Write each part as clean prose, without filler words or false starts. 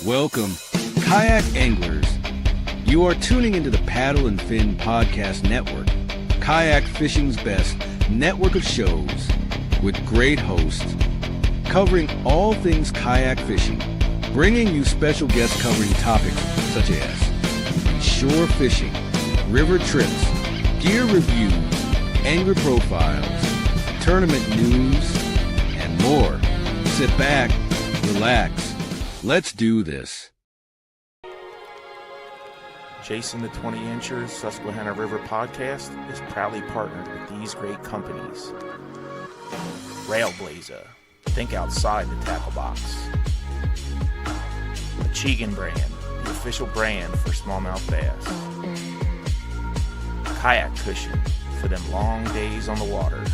Welcome, kayak anglers. You are tuning into the Paddle and Fin Podcast Network, kayak fishing's best network of shows with great hosts covering all things kayak fishing, bringing you special guests covering topics such as shore fishing, river trips, gear reviews, angler profiles, tournament news, and more. Sit back, relax. Let's do this. Chasing the 20-inchers Susquehanna River podcast is proudly partnered with these great companies. Railblazer, think outside the tackle box. Achigan brand, the official brand for smallmouth bass. Kayak cushion for them long days on the water.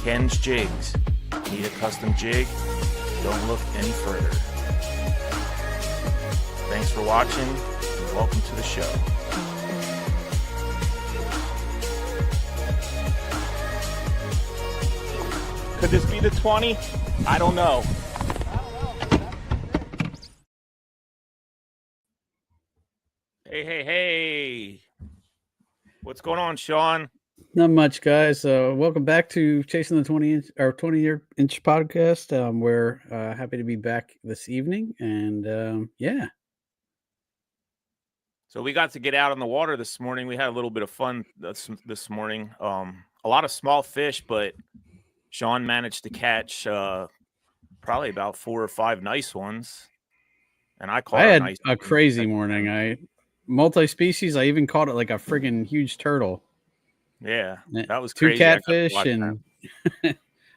Ken's Jigs, need a custom jig? Don't look any further. Thanks for watching, and welcome to the show. Could this be the 20? I don't know. Hey. What's going on, Sean? Not much, guys. Welcome back to Chasing the 20-inch podcast. We're happy to be back this evening, and yeah. So we got to get out on the water this morning. We had a little bit of fun this morning. A lot of small fish, but Sean managed to catch probably about 4 or 5 nice ones, and I had a crazy morning. Multi-species. I even caught it like a friggin' huge turtle. Yeah, that was 2 crazy. catfish, and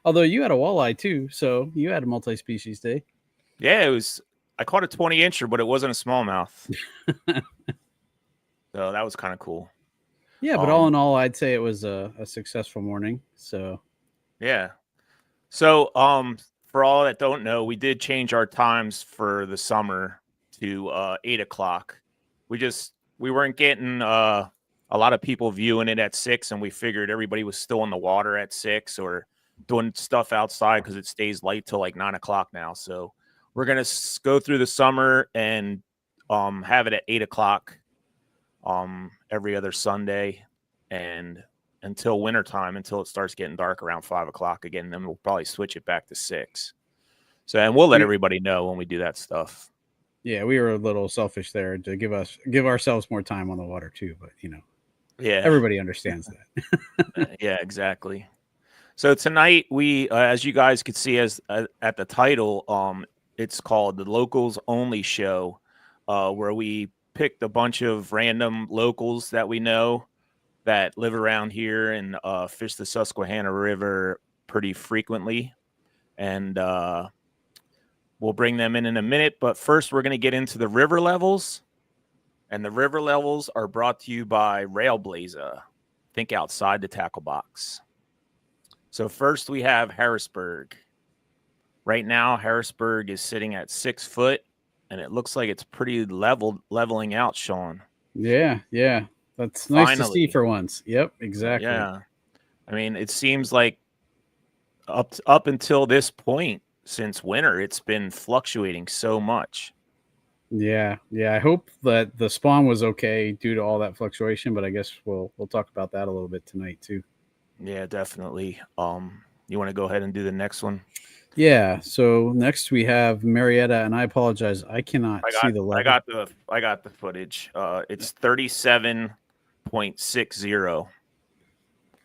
although you had a walleye too, so you had a multi-species day. Yeah, it was. I caught a 20-incher, but it wasn't a smallmouth. So that was kind of cool. Yeah, but all in all, I'd say it was a successful morning. So yeah. So for all that don't know, we did change our times for the summer to 8 o'clock. We weren't getting a lot of people viewing it at 6, and we figured everybody was still in the water at 6 or doing stuff outside because it stays light till like 9 o'clock now. So we're going to go through the summer and have it at 8 o'clock every other Sunday and until wintertime, until it starts getting dark around 5 o'clock again. Then we'll probably switch it back to 6. So, and we'll let everybody know when we do that stuff. Yeah, we were a little selfish there to give ourselves more time on the water too, but yeah, everybody understands that. Yeah, exactly. So tonight we, as you guys could see at the title, it's called the Locals Only Show, where we picked a bunch of random locals that we know that live around here and fish the Susquehanna River pretty frequently, and we'll bring them in a minute. But first, we're going to get into the river levels. And the river levels are brought to you by Railblazer. Think outside the tackle box. So first we have Harrisburg. Right now, Harrisburg is sitting at 6 foot, and it looks like it's pretty leveling out, Sean. Yeah. That's nice to see for once. Yep, exactly. Yeah. I mean, it seems like up until this point, since winter, it's been fluctuating so much. Yeah. I hope that the spawn was okay due to all that fluctuation, but I guess we'll talk about that a little bit tonight too. Yeah, definitely. You want to go ahead and do the next one? Yeah. So next we have Marietta, and I apologize, I cannot see the level. I got the footage. It's 37.60.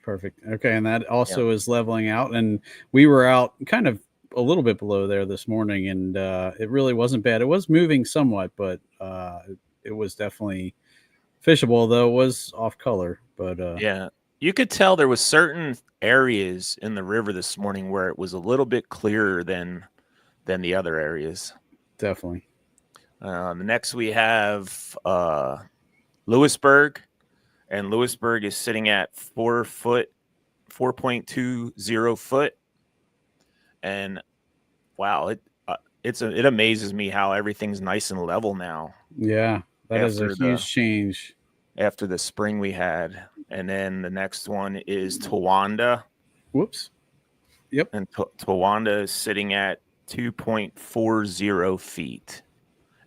Perfect. Okay, and that also is leveling out, and we were out kind of a little bit below there this morning, and it really wasn't bad. It was moving somewhat, but it was definitely fishable, though it was off color. But yeah, you could tell there was certain areas in the river this morning where it was a little bit clearer than the other areas. Definitely. Next we have Lewisburg, and Lewisburg is sitting at 4 foot, 4.20 foot. And wow, it amazes me how everything's nice and level now. Yeah, that is a huge change after the spring we had. And then the next one is Towanda. Whoops. Yep. And Towanda is sitting at 2.40 feet.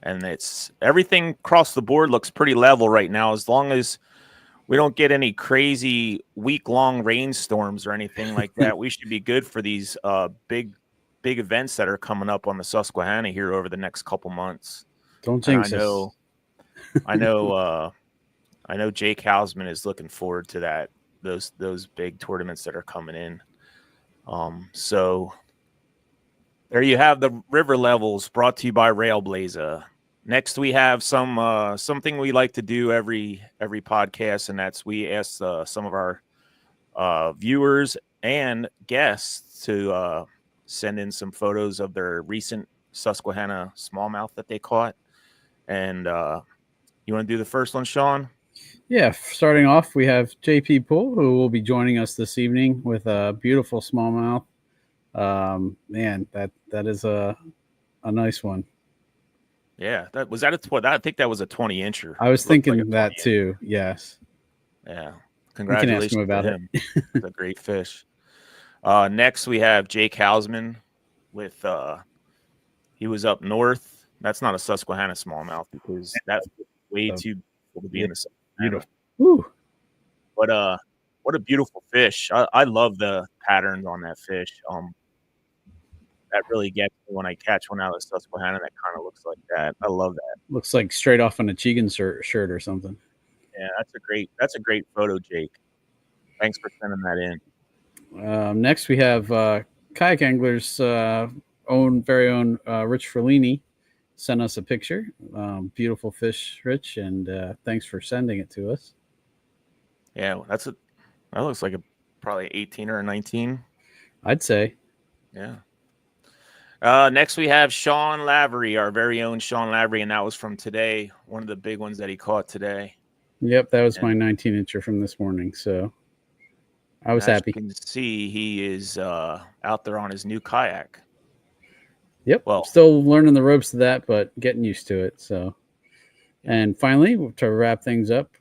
And it's everything across the board looks pretty level right now, as long as we don't get any crazy week-long rainstorms or anything like that. We should be good for these big events that are coming up on the Susquehanna here over the next couple months. Don't jinx us. I know Jake Hausman is looking forward to that. Those big tournaments that are coming in. So there you have the river levels brought to you by Railblazer. Next, we have something we like to do every podcast, and that's we ask some of our viewers and guests to send in some photos of their recent Susquehanna smallmouth that they caught. And you want to do the first one, Sean? Yeah, starting off, we have JP Poole, who will be joining us this evening with a beautiful smallmouth. Man, that is a nice one. Yeah, I think that was a 20-incher. I was thinking like that too. Yes. Yeah. Congratulations ask him about to him. It's a great fish. Next we have Jake Hausman with he was up north. That's not a Susquehanna smallmouth because that's way too beautiful to be in the Susquehanna. Woo. But what a beautiful fish. I love the patterns on that fish. That really gets me when I catch one out of Susquehanna that kind of looks like that. I love that. Looks like straight off on a Chegan shirt or something. Yeah, that's a great photo, Jake. Thanks for sending that in. Next, we have Kayak Anglers' very own Rich Ferlini sent us a picture. Beautiful fish, Rich, and thanks for sending it to us. Yeah, that looks like probably 18 or a 19. I'd say. Yeah. Next, we have Sean Lavery, our very own Sean Lavery, and that was from today, one of the big ones that he caught today. Yep, that was my 19-incher from this morning, so I was happy. You can see he is out there on his new kayak. Yep, well, still learning the ropes of that, but getting used to it. So, and finally, to wrap things up,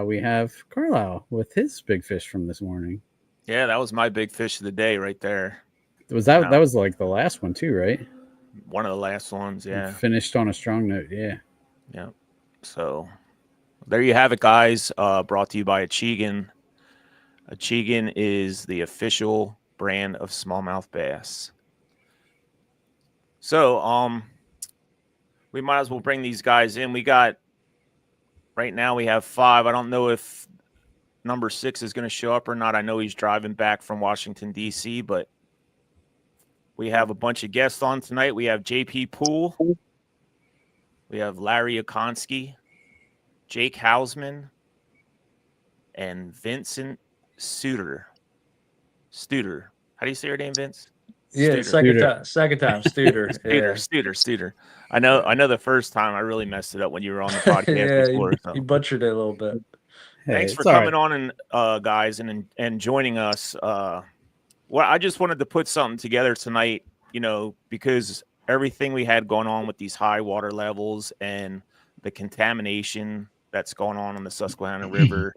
we have Carlisle with his big fish from this morning. Yeah, that was my big fish of the day right there. Was that was like the last one too, right? One of the last ones, yeah. And finished on a strong note, yeah. Yeah. So there you have it, guys. Brought to you by Achigan. Achigan is the official brand of smallmouth bass. So we might as well bring these guys in. Right now we have 5. I don't know if number 6 is going to show up or not. I know he's driving back from Washington, D.C., but we have a bunch of guests on tonight. We have JP Poole. We have Larry Okonski, Jake Hausman, and Vincent Studer. How do you say your name, Vince? Yeah, second time, Studer. Studer. I know the first time I really messed it up when you were on the podcast before. You butchered it a little bit. Thanks for coming on and guys and joining us. Well, I just wanted to put something together tonight, because everything we had going on with these high water levels and the contamination that's going on the Susquehanna River.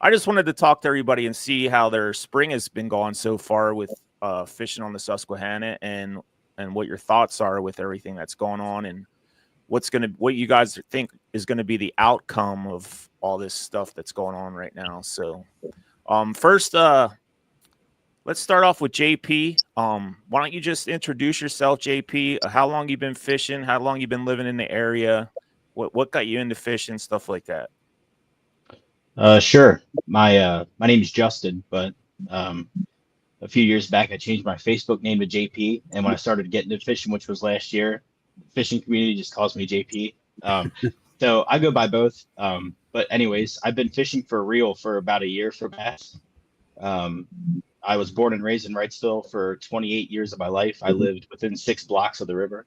I just wanted to talk to everybody and see how their spring has been going so far with fishing on the Susquehanna and what your thoughts are with everything that's going on and what you guys think is going to be the outcome of all this stuff that's going on right now. So first, let's start off with JP. Why don't you just introduce yourself, JP? How long you been fishing? How long you been living in the area? What got you into fishing? Stuff like that. Sure. My name is Justin, but a few years back I changed my Facebook name to JP, and when I started getting into fishing, which was last year, the fishing community just calls me JP. So I go by both. But anyways, I've been fishing for real for about a year for bass. I was born and raised in Wrightsville for 28 years of my life. I lived within 6 blocks of the river.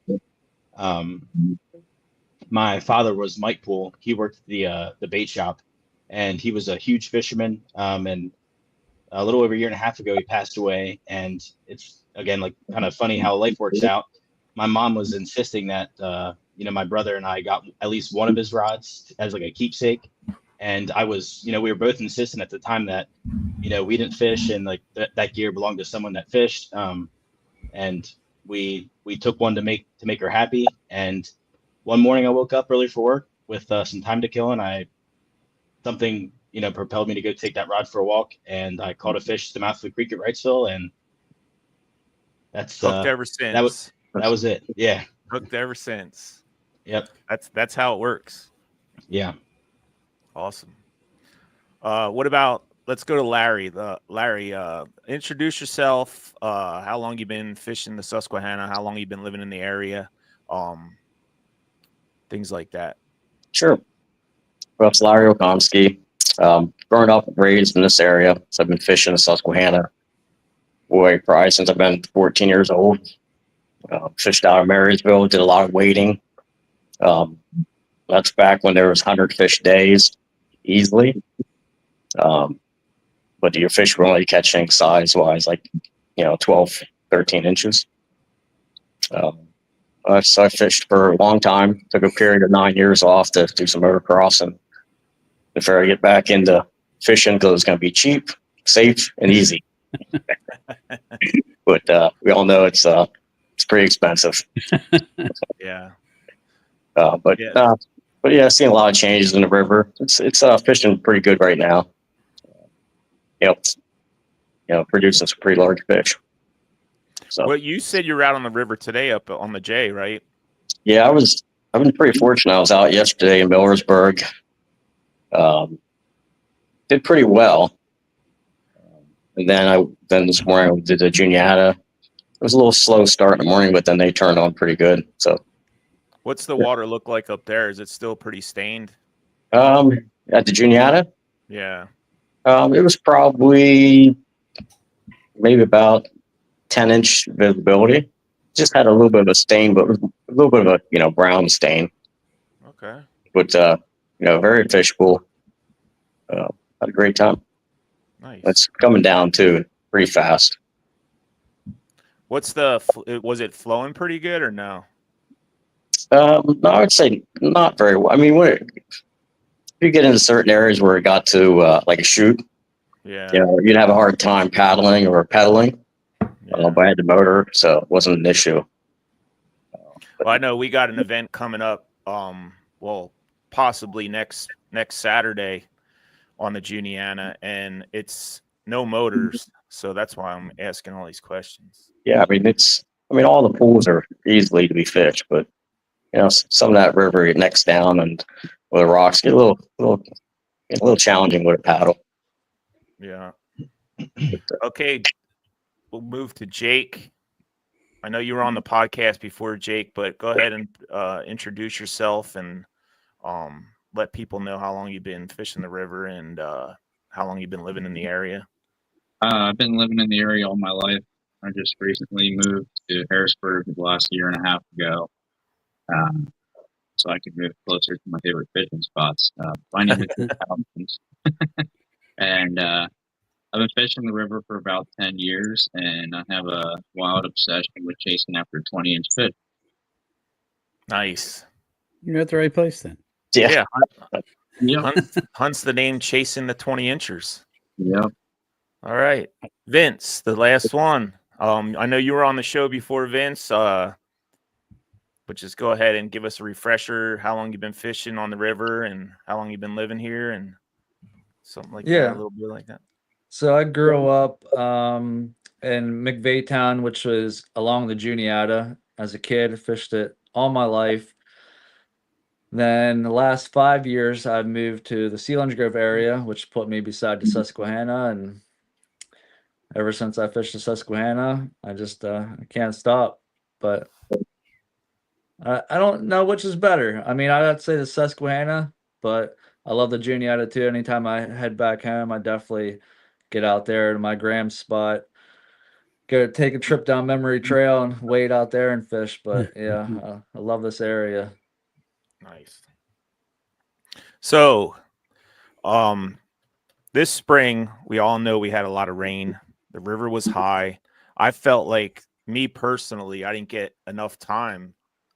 My father was Mike Poole. He worked the bait shop, and he was a huge fisherman. And a little over a year and a half ago, he passed away. And it's, again, like kind of funny how life works out. My mom was insisting that, my brother and I got at least one of his rods as like a keepsake. And I was, we were both insistent at the time that, we didn't fish, and like that gear belonged to someone that fished. And we took one to make her happy. And one morning I woke up early for work with some time to kill, and something propelled me to go take that rod for a walk, and I caught a fish at the mouth of the creek at Wrightsville, and that's Hooked ever since. that was it. Yeah. Hooked ever since. Yep. That's how it works. Yeah. Awesome. What about, let's go to Larry. Larry, introduce yourself. How long you been fishing the Susquehanna? How long you been living in the area? Things like that. Sure. Well, it's Larry Okonski. Growing up and raised in this area, so I've been fishing the Susquehanna probably since I've been 14 years old. Fished out of Marysville, did a lot of wading. That's back when there was 100 fish days easily. But your fish were only catching size-wise, like, 12, 13 inches. So I fished for a long time. Took a period of 9 years off to do some motocross, and before I get back into fishing, because it's going to be cheap, safe, and easy. But we all know it's pretty expensive. Yeah. But yeah, seeing a lot of changes in the river. It's fishing pretty good right now. Producing some pretty large fish. So, well, you said you were out on the river today up on the J, right? Yeah, I've been pretty fortunate. I was out yesterday in Millersburg. Did pretty well. And then this morning I did the Juniata. It was a little slow start in the morning, but then they turned on pretty good. So, what's the water look like up there? Is it still pretty stained? At the Juniata? Yeah. It was probably maybe about 10-inch visibility. Just had a little bit of a stain, but a little bit of a brown stain. Okay. But very fishable. Had a great time. Nice. It's coming down too, pretty fast. Was it flowing pretty good or no? No, I would say not very well. I mean, if you get into certain areas where it got to like a chute, yeah, you'd have a hard time paddling or pedaling. Yeah. But I had the motor, so it wasn't an issue. Well, I know we got an event coming up. Possibly next Saturday on the Juniana, and it's no motors, so that's why I'm asking all these questions. Yeah, I mean, all the pools are easily to be fished, but some of that river necks down, and where the rocks get a little challenging with a paddle. Yeah. Okay, we'll move to Jake. I know you were on the podcast before, Jake, but go ahead and introduce yourself and let people know how long you've been fishing the river and how long you've been living in the area. I've been living in the area all my life. I just recently moved to Harrisburg the last year and a half ago, so I could move closer to my favorite fishing spots. Finding the mountains. And I've been fishing the river for about 10 years, and I have a wild obsession with chasing after 20-inch fish. Nice. You're at the right place then. Yeah. Hunt's the name, chasing the 20-inchers. Yep. All right, Vince, the last one. I know you were on the show before, Vince. But just go ahead and give us a refresher. How long you've been fishing on the river, and how long you've been living here, and something like that. A little bit like that. So I grew up in McVaytown, which was along the Juniata. As a kid, fished it all my life. Then the last 5 years, I've moved to the Sealands Grove area, which put me beside the Susquehanna. And ever since I fished the Susquehanna, I just I can't stop. But I don't know which is better. I mean, I'd say the Susquehanna, but I love the Juniata too. Anytime I head back home, I definitely get out there to my Graham's spot, go take a trip down memory trail and wade out there and fish. But yeah, I love this area. Nice. So, this spring, we all know we had a lot of rain. The river was high. I felt like, me personally, I didn't get enough time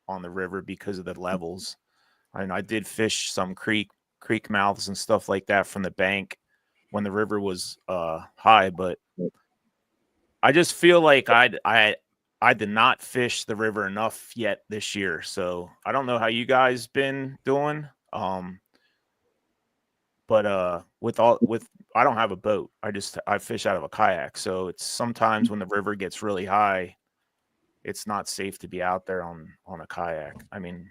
on the river because of the levels. I did fish some creek mouths and stuff like that from the bank when the river was high, but I just feel like I I did not fish the river enough yet this year, so I don't know how you guys been doing. But I don't have a boat. I fish out of a kayak, so it's sometimes when the river gets really high, it's not safe to be out there on a kayak. I mean,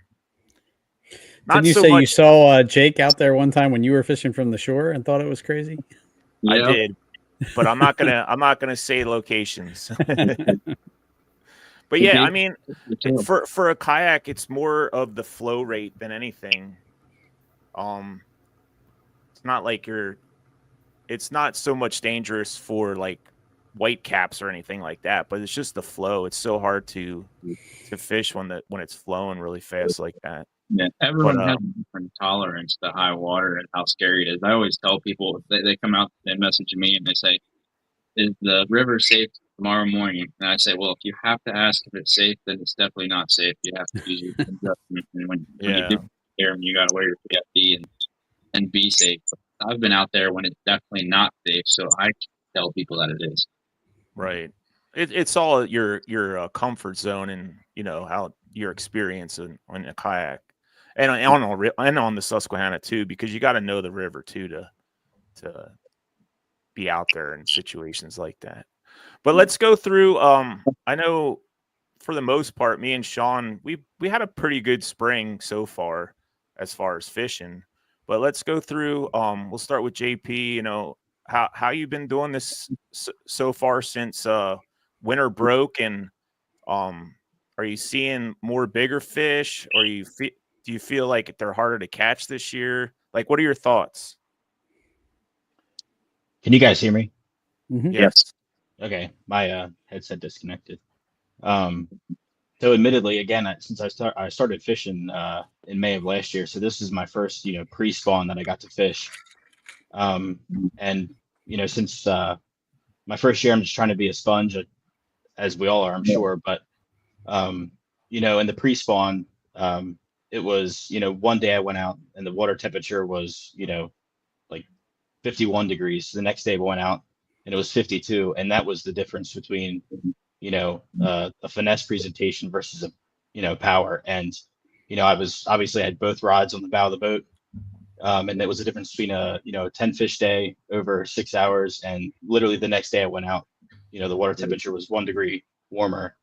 Did you say you saw Jake out there one time when you were fishing from the shore and thought it was crazy? I did, but I'm not gonna say locations. But yeah, I mean, for a kayak, it's more of the flow rate than anything. It's not like it's not so much dangerous for like white caps or anything like that, but it's just the flow. It's so hard to fish when it's flowing really fast like that. Yeah, everyone has a different tolerance to high water and how scary it is. I always tell people, they come out, they message me and they say, is the river safe tomorrow morning? And I say, well, if you have to ask if it's safe, then it's definitely not safe. You have to use your adjustment. And when you get there, you got to wear your PFD and be safe. I've been out there when it's definitely not safe, so I tell people that it is. Right. It's all your comfort zone and how your experience in a kayak and on the Susquehanna too, because you got to know the river too to be out there in situations like that. But let's go through. I know for the most part, me and Sean, we had a pretty good spring so far as fishing. But let's go through. We'll start with JP. How you been doing this so far since winter broke, and are you seeing more bigger fish, or do you feel like they're harder to catch this year? Like, what are your thoughts? Can you guys hear me? Mm-hmm. Yes. Okay, my headset disconnected. So admittedly, again, since I started fishing in May of last year, so this is my first pre-spawn that I got to fish. And since my first year, I'm just trying to be a sponge, as we all are, I'm sure. But in the pre-spawn, it was one day I went out and the water temperature was like 51 degrees. The next day we went out and it was 52, and that was the difference between a finesse presentation versus a power. And I had both rods on the bow of the boat, and it was a difference between a 10 fish day over 6 hours, and literally the next day I went out, the water temperature was 1 degree warmer,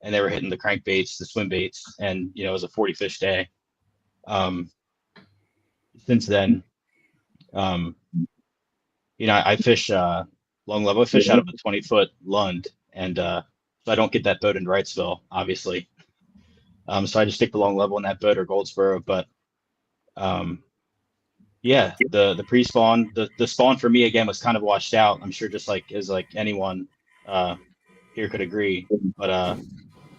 and they were hitting the crankbaits, the swim baits, and it was a 40 fish day. Since then, I fish long level. I fish out of a 20-foot Lund, and so I don't get that boat in Wrightsville, obviously. So I just stick the long level in that boat or Goldsboro. But the pre-spawn, the spawn for me again was kind of washed out. I'm sure just like anyone here could agree. But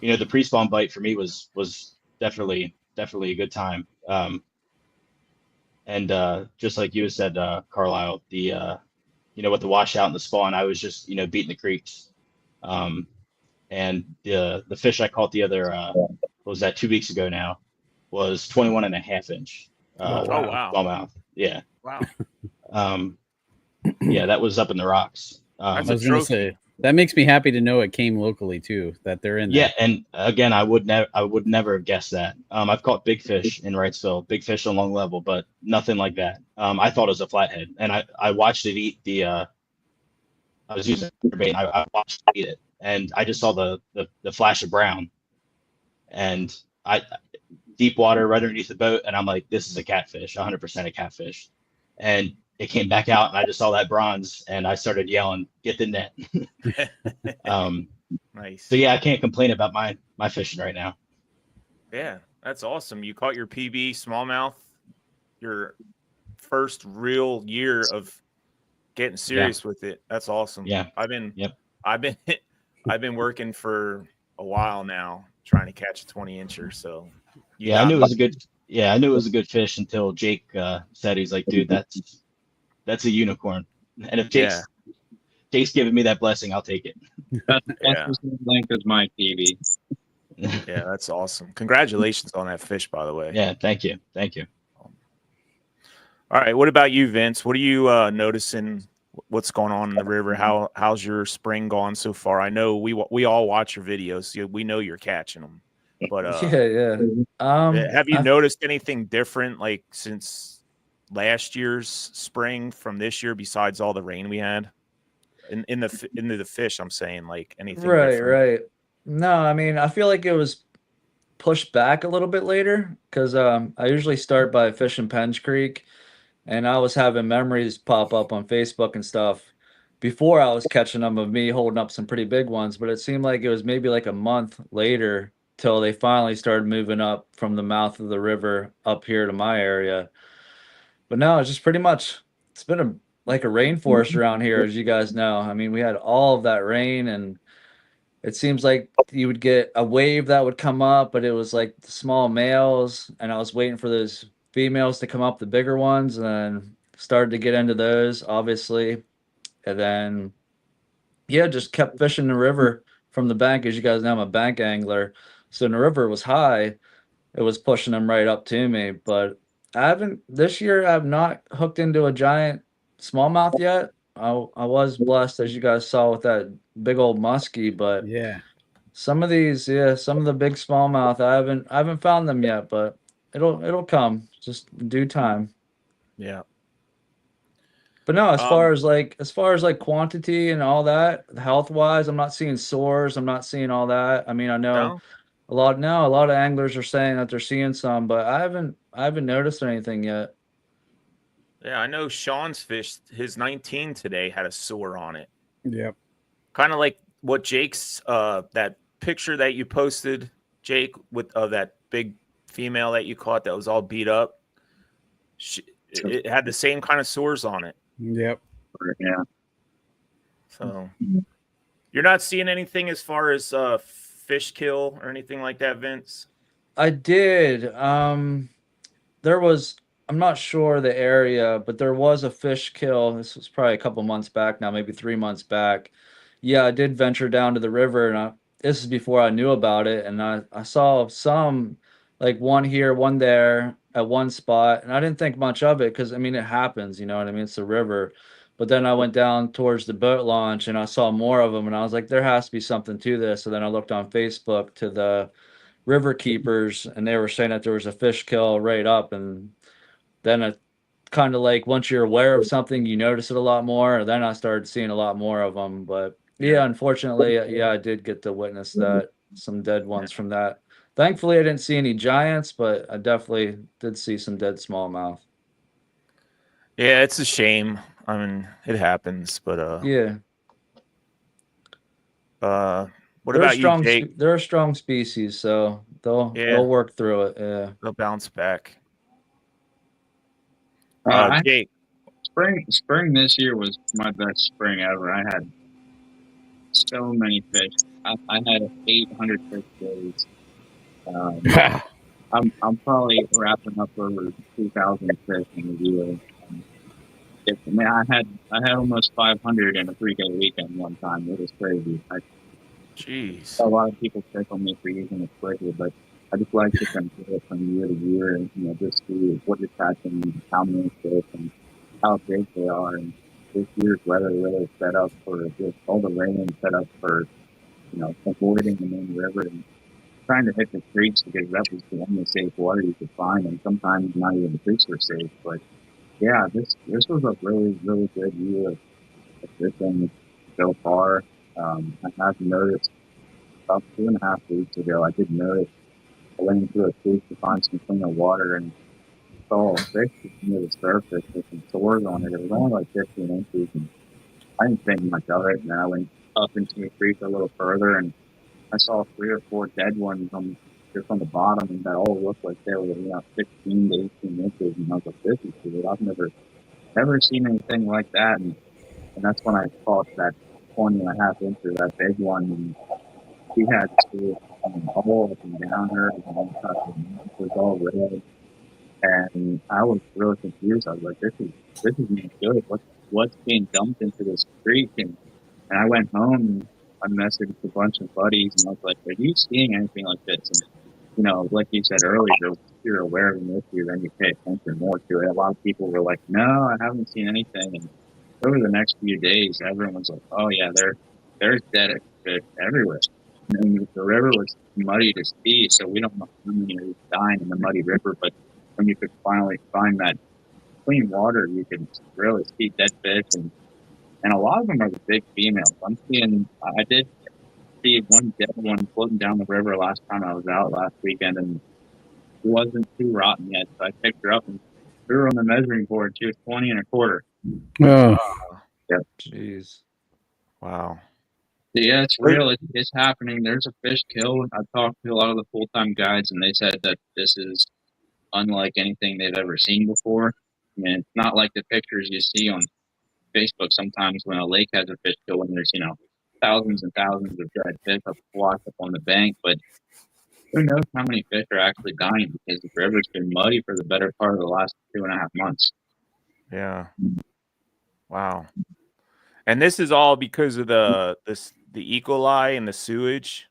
the pre-spawn bite for me was definitely a good time. And just like you said, Carlisle, with the washout and the spawn, I was just beating the creeks. And the fish I caught the other what was that, 2 weeks ago now, was 21.5 inch smallmouth. Yeah. Wow. That was up in the rocks. I was going to say, that makes me happy to know it came locally too, that they're in there. Yeah, and again, I would never have guessed that. I've caught big fish in Wrightsville, big fish on long level, but nothing like that. I thought it was a flathead, and I watched it eat the. I was using bait. I watched it eat it, and I just saw the flash of brown, and deep water right underneath the boat, and I'm like, this is a catfish, 100% a catfish, and it came back out, and I just saw that bronze, and I started yelling, "Get the net!" Nice. So yeah, I can't complain about my fishing right now. Yeah, that's awesome. You caught your PB smallmouth, your first real year of getting serious with it. That's awesome. Yeah, I've been working for a while now trying to catch a 20-incher. So I knew it was a good. Yeah, I knew it was a good fish until Jake said, he's like, dude, that's a unicorn. And if Jake's giving me that blessing, I'll take it. That's the same length as my PB. Yeah, that's awesome. Congratulations on that fish, by the way. Yeah, thank you. All right, what about you, Vince? What are you noticing what's going on in the river. How's your spring gone so far? I know we all watch your videos, so we know you're catching them. But Yeah. have you noticed anything different, like since last year's spring from this year, besides all the rain we had into the fish? I'm saying, like, anything different? Right. No, I mean, I feel like it was pushed back a little bit later because I usually start by fishing Penge Creek, and I was having memories pop up on Facebook and stuff before I was catching them of me holding up some pretty big ones. But it seemed like it was maybe like a month later till they finally started moving up from the mouth of the river up here to my area. But no, it's just pretty much it's been like a rainforest around here, as you guys know. I mean, we had all of that rain, and it seems like you would get a wave that would come up, but it was like the small males, and I was waiting for those females to come up, the bigger ones, and then started to get into those, obviously. And then, yeah, just kept fishing the river from the bank. As you guys know, I'm a bank angler. So when the river was high, it was pushing them right up to me. But this year, I've not hooked into a giant smallmouth yet. I was blessed, as you guys saw, with that big old muskie, but Yeah. some of the big smallmouth, I haven't found them yet, but it'll come just in due time. Yeah. But no, as far as like quantity and all that, health wise, I'm not seeing sores. I'm not seeing all that. I mean, I know No? a lot of anglers are saying that they're seeing some, but I haven't noticed anything yet. Yeah, I know Sean's fish, his 19 today had a sore on it. Yep. Kind of like what Jake's that picture that you posted, Jake, with that big female that you caught that was all beat up. It had the same kind of sores on it. Yep. Yeah. So you're not seeing anything as far as fish kill or anything like that, Vince? I did. There was, I'm not sure the area, but there was a fish kill. This was probably a couple months back now, maybe 3 months back. Yeah, I did venture down to the river, and this is before I knew about it, and I saw some, like one here, one there at one spot, and I didn't think much of it because I mean it happens, you know what I mean? It's the river. But then I went down towards the boat launch and I saw more of them, and I was like, there has to be something to this. So then I looked on Facebook to the river keepers, and they were saying that there was a fish kill right up, and then it kind of like once you're aware of something, you notice it a lot more. And then I started seeing a lot more of them. But yeah, unfortunately, yeah, I did get to witness that, some dead ones from that. Thankfully, I didn't see any giants, but I definitely did see some dead smallmouth. Yeah, it's a shame. I mean, it happens, but Yeah, what about you, Jake? They're a strong species, so they'll work through it. Yeah, They'll bounce back. Jake, spring this year was my best spring ever. I had so many fish. I had 800 fish days. I'm probably wrapping up over 2,000 fish in a year. I had almost 500 in a 3-day weekend one time. It was crazy. Jeez. A lot of people pick on me for using it quickly, but I just like to compare it from year to year and just see what you're catching, how many fish, and how big they are. And this year's weather really set up for just all the rain set up for avoiding the main river and trying to hit the creeks because that was the only safe water you could find, and sometimes not even the creeks were safe. But yeah, this was a really, really good year of fishing so far. I have noticed about 2.5 weeks ago, I did notice I went into a creek to find some cleaner water and saw a fish near the surface with some sores on it. It was only like 15 inches, and I didn't think much of it. And then I went up into the creek a little further, and I saw 3 or 4 dead ones just on the bottom, and that all looked like they were 16 to 18 inches. And I was like, this is weird. I've never seen anything like that. And that's when I caught that 20.5 incher, that big one. And he had to all up and down her, and it was all red. And I was really confused. I was like, this is not good. What's being dumped into this creek? And I went home and I messaged a bunch of buddies, and I was like, are you seeing anything like this? And, like you said earlier, if you're aware of an issue, then you pay attention more to it. A lot of people were like, no, I haven't seen anything. And over the next few days, everyone was like, "Oh yeah, there's dead fish everywhere." And the river was muddy to see, so we don't know how many are dying in the muddy river. But when you could finally find that clean water, you could really see dead fish, and a lot of them are the big females. I did see one dead one floating down the river last time I was out last weekend, and it wasn't too rotten yet. So I picked her up and threw her on the measuring board. She was 20 1/4. Oh, Jeez. Wow. Yeah, it's real. It's happening. There's a fish kill. I talked to a lot of the full-time guides, and they said that this is unlike anything they've ever seen before. I mean, it's not like the pictures you see on Facebook sometimes when a lake has a fish kill, when there's, thousands and thousands of dead fish washed up on the bank. But who knows how many fish are actually dying, because the river's been muddy for the better part of the last 2.5 months. Yeah. Wow. And this is all because of the E. coli and the sewage,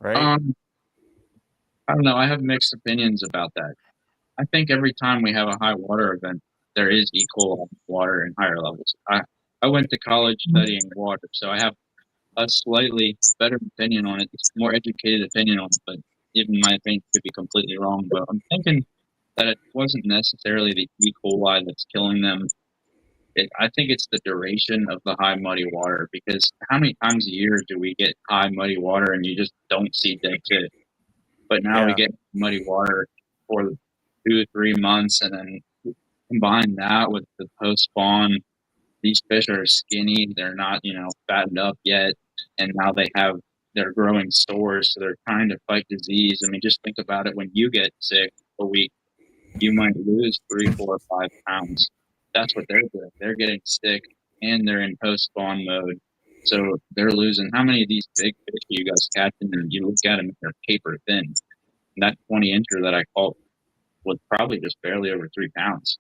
right? I don't know. I have mixed opinions about that. I think every time we have a high water event, there is E. coli water in higher levels. I went to college studying water, so I have a slightly better opinion on it. It's a more educated opinion on it, but even my opinion could be completely wrong. But I'm thinking that it wasn't necessarily the E. coli that's killing them. I think it's the duration of the high muddy water, because how many times a year do we get high muddy water and you just don't see dead fish? But now we get muddy water for 2 to 3 months, and then combine that with the post-spawn. These fish are skinny. They're not, fattened up yet. And now they're growing sores, so they're trying to fight disease. I mean, just think about it. When you get sick a week, you might lose 3, 4, 5 pounds. That's what they're doing. They're getting sick, and they're in post-spawn mode. So they're losing. How many of these big fish do you guys catch? And you look at them, and they're paper thin. And that 20-incher that I caught was probably just barely over 3 pounds.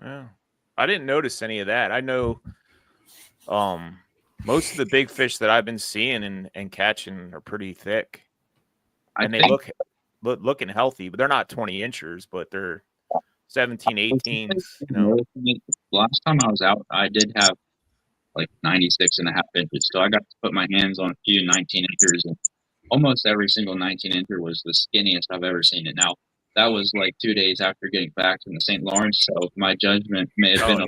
Yeah. I didn't notice any of that. I know most of the big fish that I've been seeing and catching are pretty thick. And they look looking healthy, but they're not 20 inchers, but they're 17, 18s. Last time I was out, I did have like 96.5 inches. So I got to put my hands on a few 19 inchers, and almost every single 19 incher was the skinniest I've ever seen it. Now, that was like 2 days after getting back from the St. Lawrence, so my judgment may have been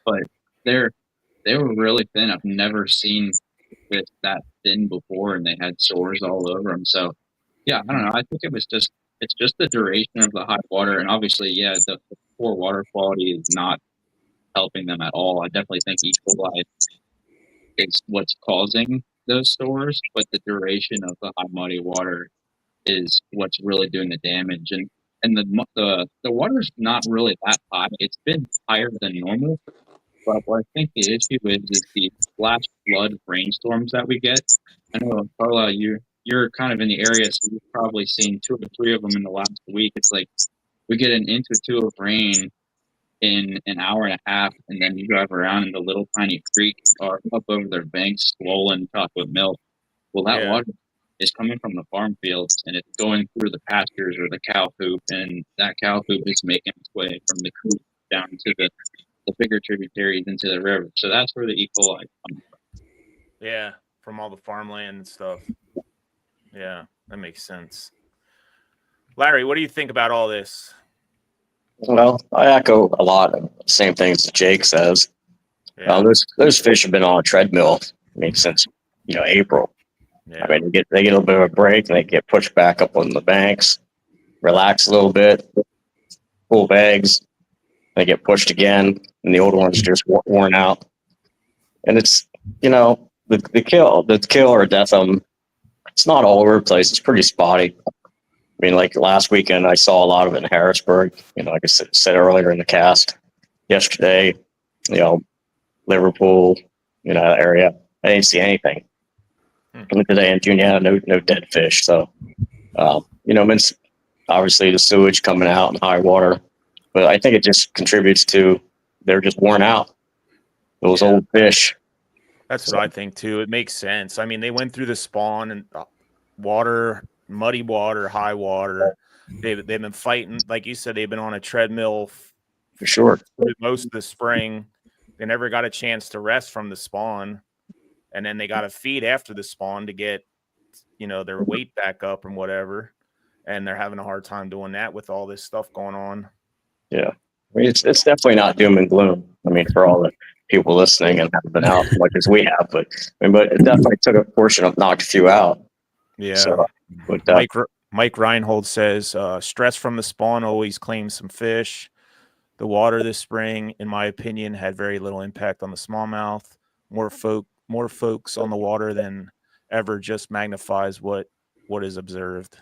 but they were really thin. I've never seen fish that thin before, and they had sores all over them. So, yeah, I don't know. I think it's just the duration of the high water, and obviously, the poor water quality is not helping them at all. I definitely think E. coli is what's causing those sores, but the duration of the high muddy water is what's really doing the damage. And the water's not really that high. It's been higher than normal, but what I think the issue is the flash flood rainstorms that we get. I know, Carla, you're kind of in the area, so you've probably seen 2 or 3 of them in the last week. It's like we get an inch or 2 of rain in an hour and a half, and then you drive around in the little tiny creek or up over their banks, swollen, topped with milk. Well, that water is coming from the farm fields, and it's going through the pastures or the cow poop, and that cow poop is making its way from the creek down to the bigger tributaries into the river. So that's where the E. coli comes from. Yeah, from all the farmland and stuff. Yeah, that makes sense. Larry, what do you think about all this? Well, I echo a lot of the same things that Jake says. Yeah. Those fish have been on a treadmill, since April. Yeah. I mean, they get a little bit of a break, and they get pushed back up on the banks, relax a little bit, pull bags, they get pushed again, and the older ones just worn out. And it's the kill or death of them. It's not all over the place. It's pretty spotty. I mean, like last weekend, I saw a lot of it in Harrisburg. Like I said earlier in the cast, yesterday, Liverpool, that area. I didn't see anything. Today in June, no dead fish. So, it's obviously the sewage coming out in high water, but I think it just contributes to they're just worn out. Those old fish. That's what I think too. It makes sense. I mean, they went through the spawn and water, muddy water, high water. They've been fighting, like you said. They've been on a treadmill, for sure. through most of the spring. They never got a chance to rest from the spawn, and then they got to feed after the spawn to get, their weight back up and whatever. And they're having a hard time doing that with all this stuff going on. Yeah. I mean, it's definitely not doom and gloom. I mean, for all the people listening and haven't been out as much as we have, but it definitely took a portion of knocked a few out. Yeah. So, but Mike Reinhold says, stress from the spawn always claims some fish. The water this spring, in my opinion, had very little impact on the smallmouth. More folks on the water than ever just magnifies what is observed.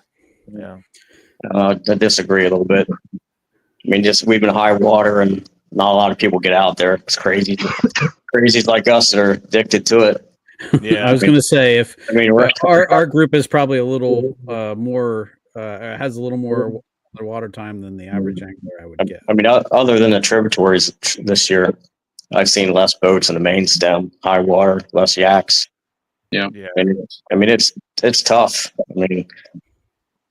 Yeah. I disagree a little bit. I mean, we've been high water and not a lot of people get out there. It's crazy. Crazies like us that are addicted to it. Yeah. I was going to say, our group is probably a little more, has a little more water time than the average angler, I would get. I mean, other than the tributaries this year, I've seen less boats in the main stem, high water, less yaks. Yeah. And, I mean, it's tough. I mean,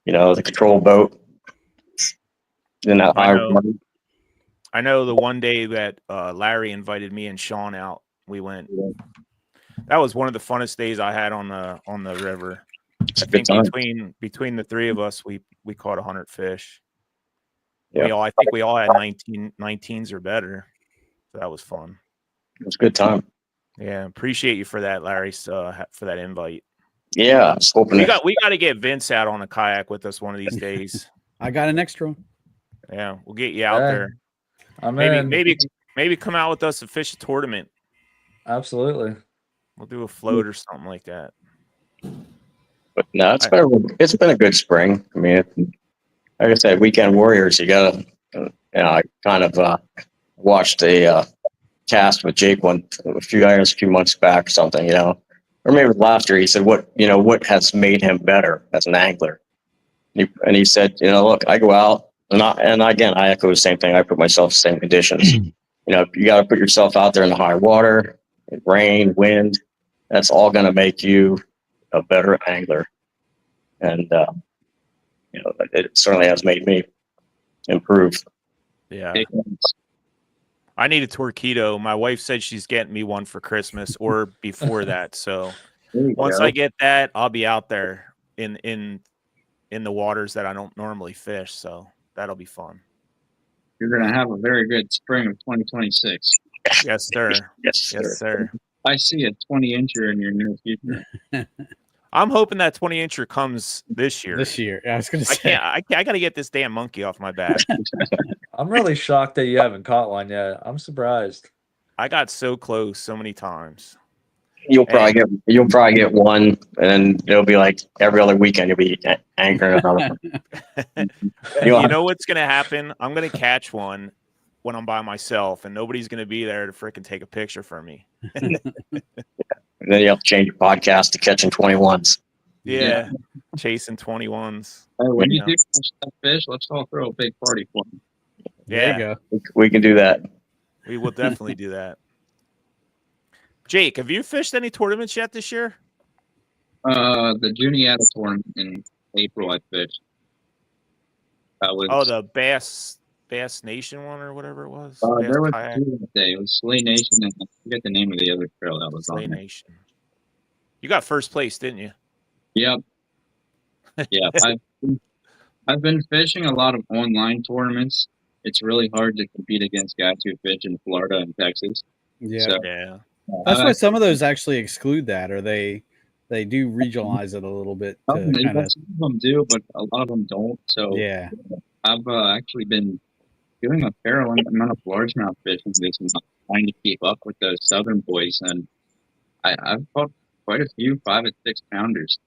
the control boat in that high water. I know the one day that Larry invited me and Sean out, we went. That was one of the funnest days I had on the river. I think between the three of us, we caught 100 fish. Yeah. I think we all had 19s or better. So that was fun. It was a good time. Yeah, appreciate you for that, Larry, for that invite. Yeah, I was hoping we got to get Vince out on a kayak with us one of these days. I got an extra one. Yeah, we'll get you out there. Maybe come out with us and fish a tournament. Absolutely. We'll do a float or something like that. But no, it's been a good spring. I mean, like I said, weekend warriors. You gotta, I kind of watched a cast with Jake a few months back or something, or maybe it was last year. He said, what has made him better as an angler? And he said, look, I go out and again, I echo the same thing. I put myself in the same conditions. You got to put yourself out there in the high water, rain, wind. That's all going to make you a better angler. And, it certainly has made me improve. Yeah. I need a Torpedo. My wife said she's getting me one for Christmas or before that. So once I get that, I'll be out there in the waters that I don't normally fish. So that'll be fun. You're going to have a very good spring of 2026. Yes, sir. Yes, sir. I see a 20-incher in your near future. I'm hoping that 20-incher comes this year. I was going to say. I got to get this damn monkey off my back. I'm really shocked that you haven't caught one yet. I'm surprised. I got so close so many times. You'll probably get one, and then it'll be like every other weekend you'll be anchoring another one. You know what's gonna happen? I'm gonna catch one when I'm by myself, and nobody's gonna be there to freaking take a picture for me. And then you have to change your podcast to catching 21s. Yeah. Chasing 21s. When you do catch that fish, let's all throw a big party for them. Yeah, there you go. We can do that. We will definitely do that. Jake, have you fished any tournaments yet this year? The Juniata tournament in April, I fished. The Bass Nation one or whatever it was. There was two that day. It was Slay Nation, and I forget the name of the other trail that was Slay on Nation. You got first place, didn't you? Yep. Yeah, I've been fishing a lot of online tournaments. It's really hard to compete against guys who fish in Florida and Texas. Yeah. So, yeah. That's why some of those actually exclude that, or they do regionalize it a little bit. Some of them do, but a lot of them don't. So yeah, I've actually been doing a fair amount of largemouth fishing this month, trying to keep up with those southern boys, and I've caught quite a few 5 and 6 pounders.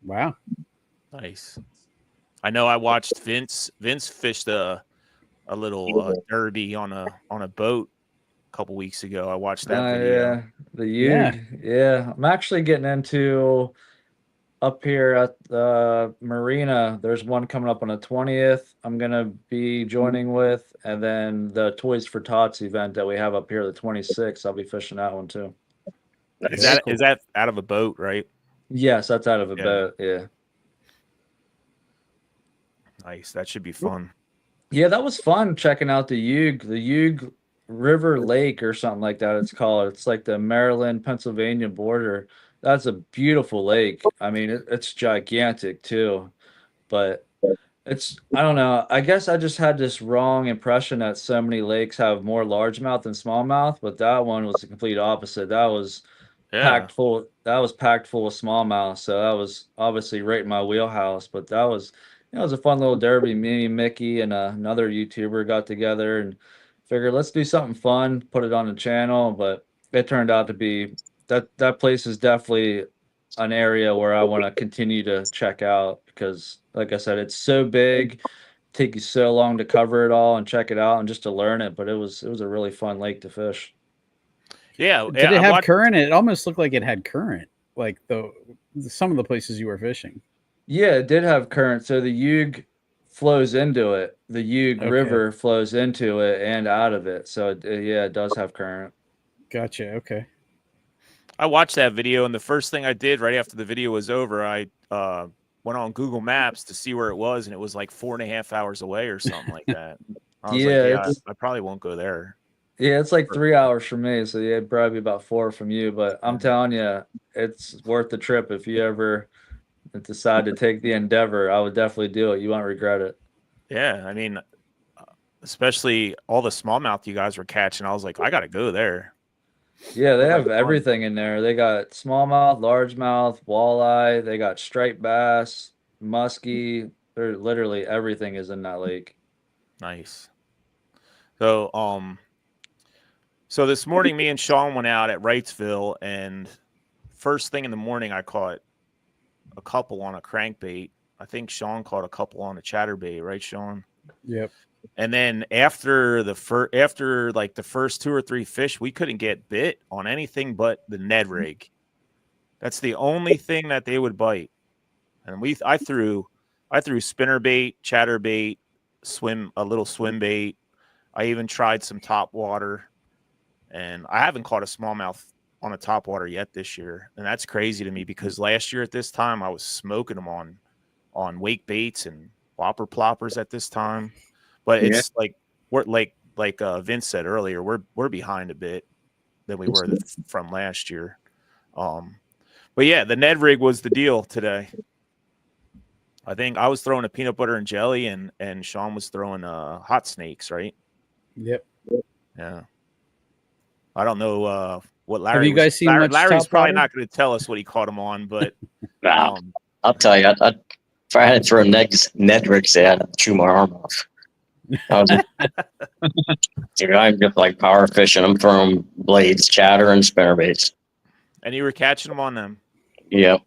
Wow, nice. I know I watched Vince fished a little derby on a boat a couple weeks ago. I watched that video. Yeah, the Ude. Yeah, I'm actually getting into up here at the marina. There's one coming up on the 20th. I'm gonna be joining with, and then the Toys for Tots event that we have up here, the 26th. I'll be fishing that one too. Is that out of a boat, right? Yes, that's out of a boat. Yeah. Nice. That should be fun. Yeah, that was fun checking out the Uge River Lake or something like that. It's called. It's like the Maryland Pennsylvania border. That's a beautiful lake. I mean, it's gigantic too, but I don't know. I guess I just had this wrong impression that so many lakes have more largemouth than smallmouth, but that one was the complete opposite. That was Yeah. packed full. That was packed full of smallmouth. So that was obviously right in my wheelhouse. But that was, it was a fun little derby. Me, Mickey, and another YouTuber got together and figured let's do something fun, put it on the channel. But it turned out to be that place is definitely an area where I want to continue to check out because, like I said, it's so big. Take you so long to cover it all and check it out and just to learn it. But it was a really fun lake to fish. Yeah. Did it have current? It almost looked like it had current, like some of the places you were fishing. Yeah, it did have current. So the Uge flows into it. The Uge Okay. River flows into it and out of it. So yeah, it does have current. Gotcha. Okay. I watched that video, and the first thing I did right after the video was over, I went on Google Maps to see where it was, and it was like 4.5 hours away or something like that. I was Yeah, I probably won't go there. Yeah, it's like 3 hours from me. So yeah, it'd probably be about 4 from you. But I'm telling you, it's worth the trip if you ever decide to take the endeavor. I would definitely do it. You won't regret it. Yeah, I mean, especially all the smallmouth you guys were catching. I was like, I got to go there. Yeah, they Looked have like fun. everything in there. They got smallmouth, largemouth, walleye. They got striped bass, muskie. They're literally everything is in that lake. Nice. So, so this morning, me and Sean went out at Wrightsville, and first thing in the morning, I caught a couple on a crankbait. I think Sean caught a couple on a chatterbait, right, Sean? Yep. And then after like the first 2 or 3 fish, we couldn't get bit on anything but the Ned rig. That's the only thing that they would bite. And I threw spinnerbait, chatterbait, a little swim bait. I even tried some top water, and I haven't caught a smallmouth on a top water yet this year. And that's crazy to me because last year at this time I was smoking them on wake baits and whopper ploppers at this time. But it's like we're like Vince said earlier, we're behind a bit than we were from last year. But yeah, the Ned rig was the deal today. I think I was throwing a peanut butter and jelly, and Sean was throwing hot snakes, right? Yep. Yeah. I don't know what Larry. Have you guys seen much Larry's top probably water? not going to tell us what he caught him on, but Nah, I'll tell you, if I had to throw Ned rigs, I'd chew my arm off. Dude, I'm just like power fishing. I'm throwing blades, chatter, and spinnerbaits. And you were catching them on them. Yep.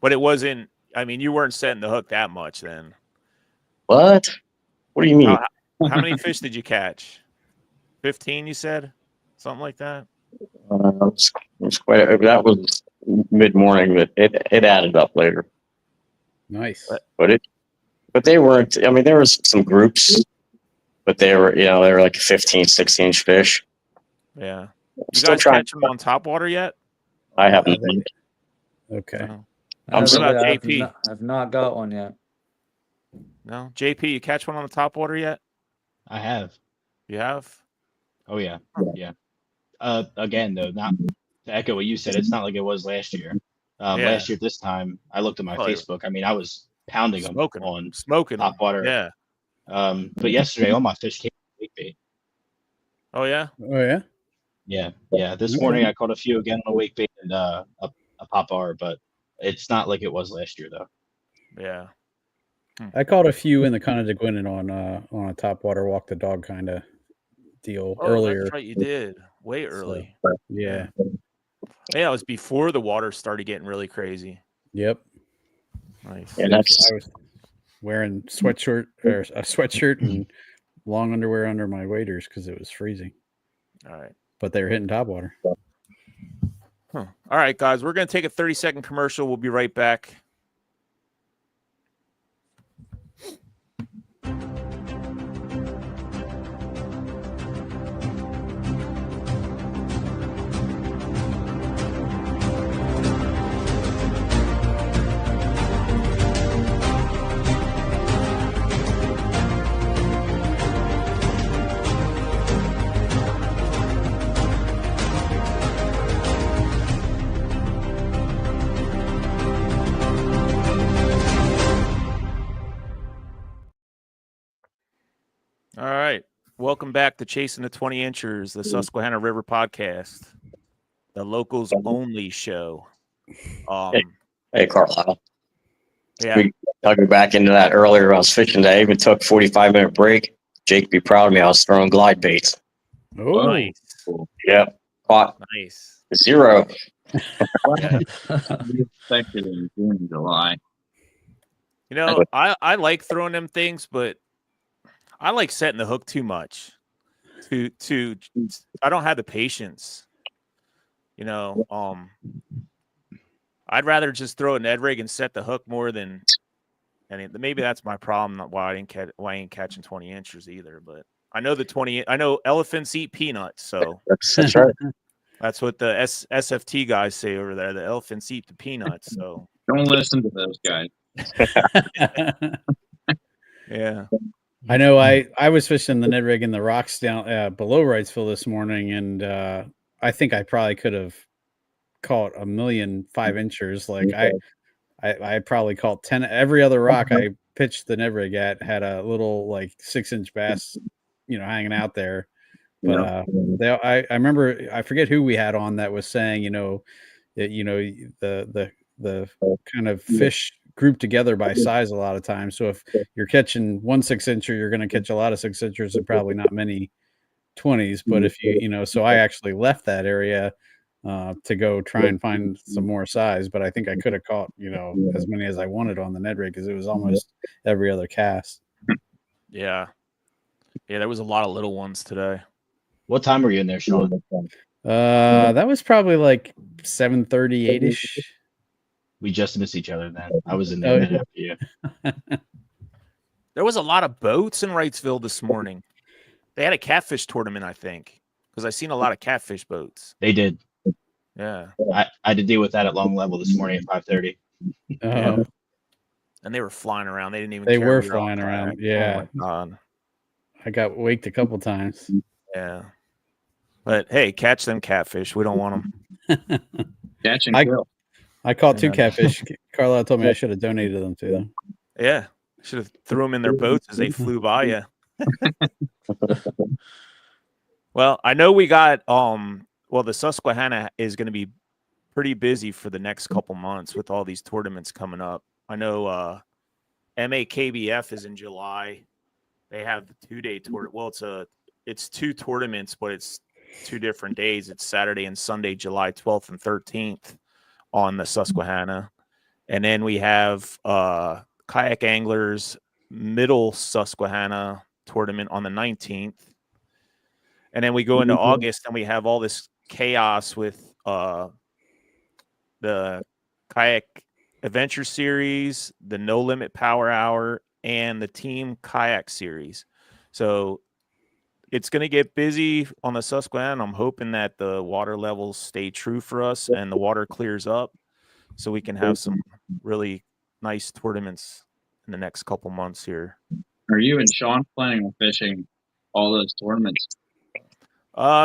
But it wasn't. I mean, you weren't setting the hook that much then. What? What do you mean? How many fish did you catch? 15, you said? Something like that? It was quite. That was mid morning, but it added up later. Nice. But they weren't. I mean, there was some groups, but they were like 15, 16-inch fish. Yeah. You Still guys trying. catch them on top water yet? I haven't. Okay. No. I'm sorry. I've JP. I've not got one yet. No? JP, you catch one on the top water yet? I have. You have? Oh yeah, yeah. Again though, not to echo what you said, it's not like it was last year. Yeah. Last year at this time, I looked at my Oh, yeah. Facebook. I mean, I was pounding them Smoking on them. top water. Yeah. But yesterday, all my fish came with wake bait. Oh, yeah? Oh yeah. Yeah. This morning, I caught a few again on a wake bait and a pop R, but it's not like it was last year though. Yeah. I caught a few in the Conde de Gwinnen on a top water walk the dog kind of deal Oh, earlier. that's right. You did. Way early. Yeah. Yeah, it was before the water started getting really crazy. Yep. Nice. Yeah, I that's was wearing a sweatshirt and long underwear under my waders because it was freezing. All right. But they were hitting top water. Huh. All right, guys. We're going to take a 30-second commercial. We'll be right back. All right. Welcome back to Chasing the 20 Inchers, the Susquehanna River podcast, the locals only show. Hey, Carlisle. Yeah. We talking back into that earlier. I was fishing today. Even took 45-minute break. Jake, be proud of me. I was throwing glide baits. Oh, Nice. Yep. Caught Nice. 0. Yeah. We expected in June and July. You know, I like throwing them things, but I like setting the hook too much. I don't have the patience. You know, I'd rather just throw a Ned rig and set the hook more than maybe that's my problem, why I ain't catching 20 inches either. But I know elephants eat peanuts, so That's right. that's what the SFT guys say over there. The elephants eat the peanuts, so Don't listen to those guys. yeah. I know. I was fishing the Ned rig in the rocks down below Wrightsville this morning, and I think I probably could have caught 1,000,000 5-inchers. Like I probably caught 10. Every other rock I pitched the Ned rig at had a little like 6-inch bass, hanging out there. But I remember, I forget who we had on that was saying, the kind of fish grouped together by size a lot of times. So if you're catching one 6-incher, you're going to catch a lot of 6-inchers and probably not many 20s. But if so I actually left that area to go try and find some more size. But I think I could have caught, as many as I wanted on the Ned rig, because it was almost every other cast. Yeah. Yeah, there was a lot of little ones today. What time were you in there, Sean? That was probably like 7:30, 8-ish. We just missed each other then. I was in there a minute after you. There was a lot of boats in Wrightsville this morning. They had a catfish tournament, I think, because I seen a lot of catfish boats. They did. Yeah. I had to deal with that at Long Level this morning at 5:30. Yeah. And they were flying around. They didn't even They care were we on flying around. kayak. Yeah. Oh my God. I got waked a couple times. Yeah. But hey, catch them catfish. We don't want them. Catch and kill. I caught 2 Yeah. catfish. Carlisle told me I should have donated them to them. Yeah. Should have threw them in their boats as they flew by you. Well, I know we got the Susquehanna is going to be pretty busy for the next couple months with all these tournaments coming up. I know MAKBF is in July. They have the 2-day tour. Well, it's 2 tournaments, but it's 2 different days. It's Saturday and Sunday, July 12th and 13th on the Susquehanna. And then we have Kayak Anglers Middle Susquehanna tournament on the 19th. And then we go into August and we have all this chaos with the Kayak Adventure Series, the No Limit Power Hour, and the Team Kayak Series. So it's going to get busy on the Susquehanna. I'm hoping that the water levels stay true for us and the water clears up so we can have some really nice tournaments in the next couple months here. Are you and Sean planning on fishing all those tournaments?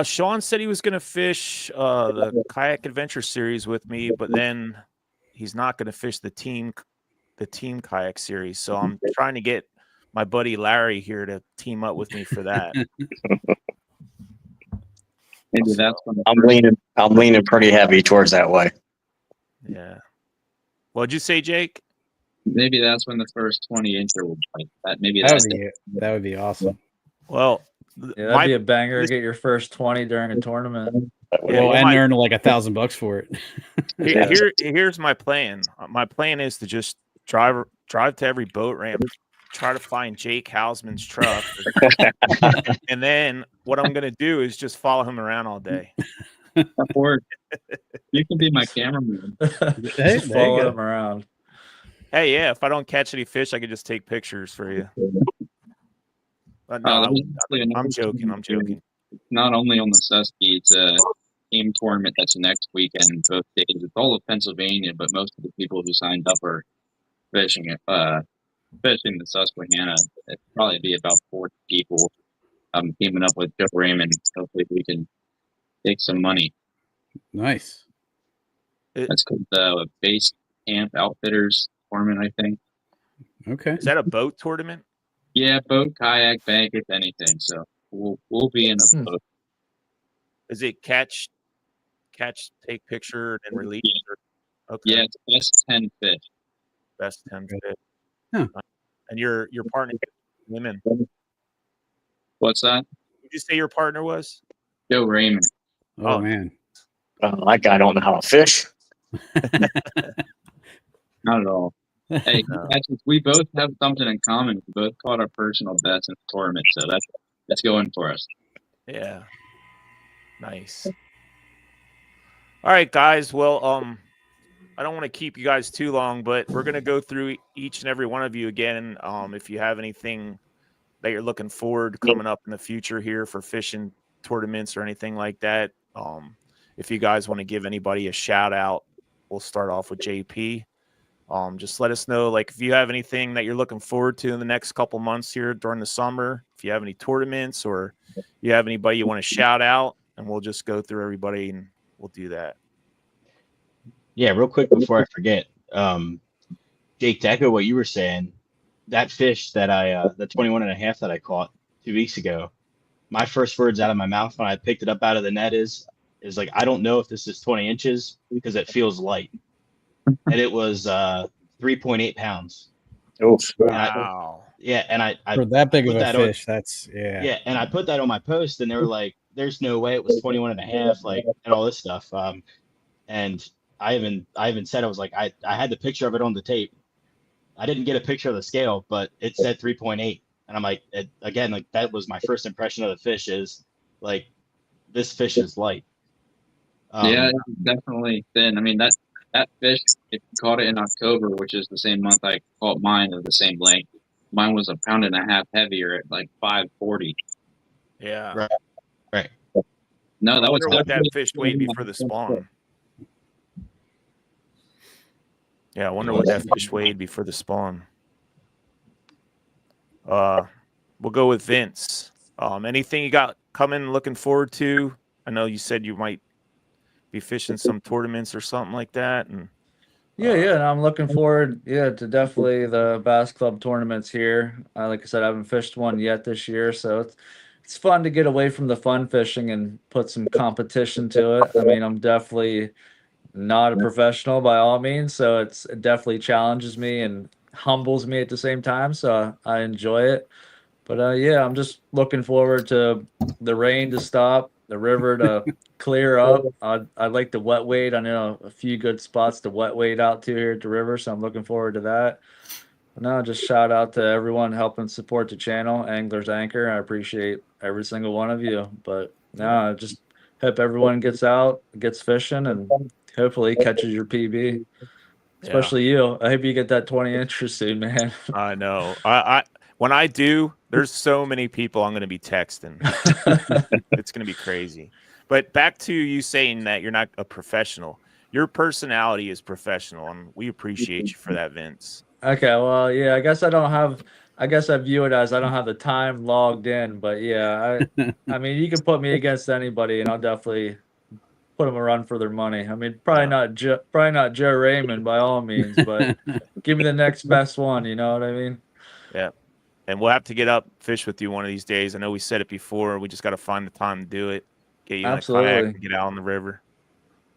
Sean said he was going to fish the Kayak Adventure Series with me, but then he's not going to fish the team Kayak Series. So I'm trying to get my buddy Larry here to team up with me for that. Maybe that's when I'm leaning pretty heavy towards that way. Yeah. What'd you say, Jake? maybe that's when the first 20-incher will bite. That would be awesome. Well, Yeah, that'd be a banger. Get your first 20 during a tournament. Well, and earn like $1,000 for it. Here's my plan. My plan is to just drive to every boat ramp, try to find Jake Hausman's truck, and then what I'm gonna do is just follow him around all day. Or you can be my cameraman. Hey, Just follow him around. Hey, yeah, if I don't catch any fish, I can just take pictures for you. But no, I'm joking. I'm joking. Not only on the Susky, it's a team tournament that's next weekend, both days. It's all of Pennsylvania, but most of the people who signed up are fishing the Susquehanna. It'd probably be about 40 people. I'm teaming up with Joe Raymond. Hopefully we can take some money. Nice. That's called the Base Camp Outfitters tournament, I think. Okay. Is that a boat tournament? Yeah, boat, kayak, bank, if anything. So we'll be in a boat. Is it catch, take picture, and release? Or, okay. Yeah, it's best 10 fish. Best 10 fish. Huh. And your partner, women. What's that? Did you say your partner was? Joe Raymond. Oh, man. That guy don't know how to fish. Not at all. Hey, No. actually, we both have something in common. We both caught our personal best in the tournament, so that's going for us. Yeah. Nice. All right, guys. Well, I don't want to keep you guys too long, but we're gonna go through each and every one of you again. If you have anything that you're looking forward to coming up in the future here for fishing tournaments or anything like that, if you guys want to give anybody a shout out, we'll start off with JP. Just let us know, like, if you have anything that you're looking forward to in the next couple months here during the summer, if you have any tournaments or you have anybody you want to shout out, and we'll just go through everybody and we'll do that. Yeah, real quick before I forget, Jake, to echo what you were saying, that fish that the 21 and a half that I caught 2 weeks ago, my first words out of my mouth when I picked it up out of the net is like, I don't know if this is 20 inches because it feels light. And it was 3.8 pounds. Oh, Wow. And I For that big of put a that fish, that's, yeah. Yeah, and I put that on my post, and they were like, there's no way it was 21 and a half, like, and all this stuff. And I even said, I was like, I had the picture of it on the tape. I didn't get a picture of the scale, but it said 3.8. And I'm like, again, like, that was my first impression of the fish is like, this fish is light. Yeah, it's definitely thin. I mean, that fish, if you caught it in October, which is the same month I caught mine of the same length, mine was 1.5 pounds heavier at like 540. Yeah. Right. No, I that was wonder what that definitely- fish weighed before the spawn. Yeah, I wonder what that fish weighed before the spawn. We'll go with Vince. Anything you got coming, looking forward to? I know you said you might be fishing some tournaments or something like that. And Yeah, and I'm looking forward, to definitely the Bass Club tournaments here. Like I said, I haven't fished one yet this year, so it's fun to get away from the fun fishing and put some competition to it. I mean, I'm definitely not a professional by all means, so it definitely challenges me and humbles me at the same time. So I enjoy it. But yeah, I'm just looking forward to the rain to stop, the river to clear up. I'd like to wet wade. I know a few good spots to wet wade out to here at the river, so I'm looking forward to that. But no, just shout out to everyone helping support the channel, Anglers Anchor. I appreciate every single one of you. But no, just hope everyone gets out, gets fishing, and hopefully catches your PB. Especially you. I hope you get that 20 inches soon, man. I know. I when I do, there's so many people I'm going to be texting. It's going to be crazy. But back to you saying that you're not a professional. Your personality is professional, and we appreciate you for that, Vince. Okay, well, yeah, I guess I view it as I don't have the time logged in, but yeah, I mean, you can put me against anybody, and I'll definitely put them a run for their money. I mean, probably not Joe Raymond by all means, but give me the next best one. You know what I mean? Yeah. And we'll have to get up, fish with you one of these days. I know we said it before. We just got to find the time to do it. Get you in a kayak and get out on the river.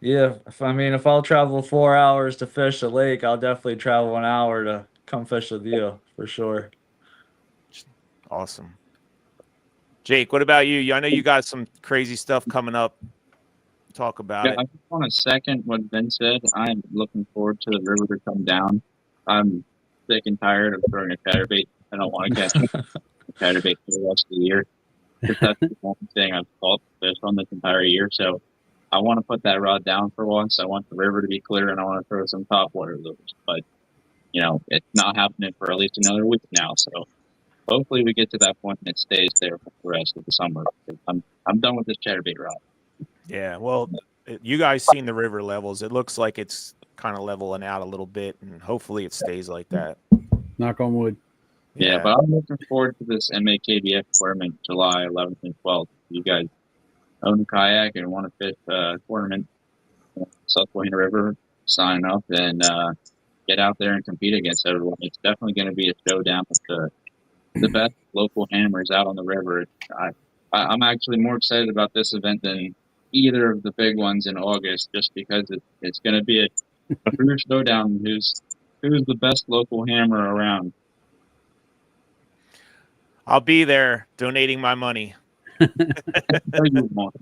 Yeah, if I'll travel 4 hours to fish a lake, I'll definitely travel an hour to come fish with you for sure. Awesome. Jake, what about you? I know you got some crazy stuff coming up. Talk about it. I just want to second what Ben said. I'm looking forward to the river to come down. I'm sick and tired of throwing a chatterbait. I don't want to catch a chatterbait for the rest of the year. Because that's the one thing I've caught fish on this entire year. So I want to put that rod down for once. I want the river to be clear, and I want to throw some topwater lures. But, it's not happening for at least another week now. So hopefully we get to that point and it stays there for the rest of the summer. I'm done with this chatterbait rod. Yeah, well, you guys seen the river levels. It looks like it's kind of leveling out a little bit, and hopefully it stays like that. Knock on wood. Yeah, but I'm looking forward to this MAKBF tournament July 11th and 12th. If you guys own a kayak and want to fish a tournament, Susquehanna River, sign up and get out there and compete against everyone. It's definitely going to be a showdown with the best local hammers out on the river. I'm actually more excited about this event than either of the big ones in August, just because it's going to be a true showdown. Who's the best local hammer around? I'll be there donating my money. No, you won't.